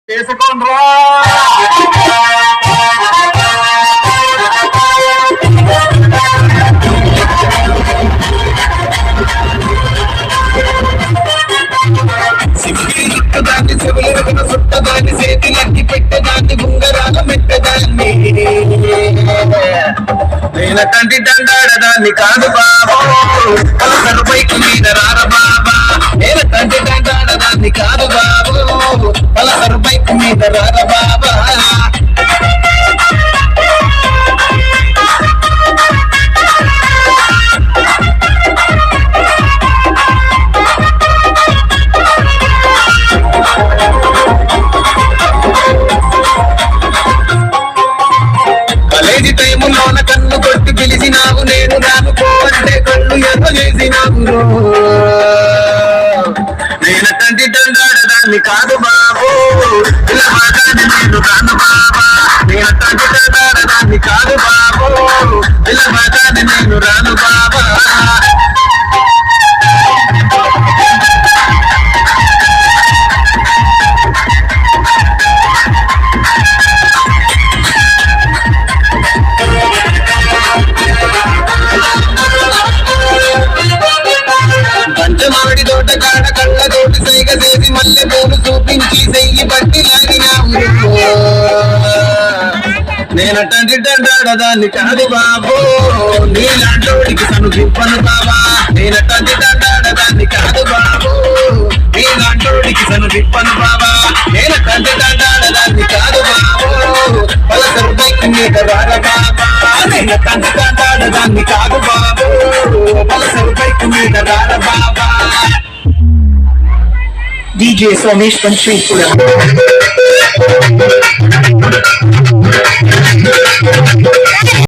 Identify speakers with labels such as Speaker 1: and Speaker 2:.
Speaker 1: చేసుకోండ్రా దాన్ని చెవులు సుట్టదాన్ని చేతిలకి పెట్టదాన్ని ఉంగరాలు మెట్టదాన్ని నేనటంటి దండాడదాన్ని కాదు బాబో అలసరు బైకు మీద రార బాబా నేనటంటి దండాడదాన్ని కాదు బాబో అలసరు బైకు మీద రార బాబా కాలేజీ టైములోన కన్ను కొట్టి పిలిచినావు నేను రానుకో అంటే కళ్ళు ఎర్ర చేసినావు నేనటంటి దండాడదాన్ని కాదు బాబు ఇలా మాట్లాడి నేను రాను బాబా నేనటంటి దండాడదాన్ని కాదు బాబు ఇలా మాట్లాడి నేను రాను బాబా పంచమావిడి తోట కాడ కళ్ళ తోటి సైగ చేసి మల్లె పూలు చూపించి చెయ్యి బట్టి లాగినావు నేనటంటి దండాడదాన్ని కాదు బాబు నీలాంటోడికి సను దింపను బాబా నేనటంటి దండాడదాన్ని కాదు బాబు నీలాంటోడికి సను దింపను బాబా నేనటంటి దండాడదాన్ని కాదు బాబు పలసరు బైక్ మీద రార బాబా నేనటంటి దండాడదాన్ని కాదు బాబు పలసరు బైక్ మీద రార బాబా
Speaker 2: DJ Somesh from Sri Pura.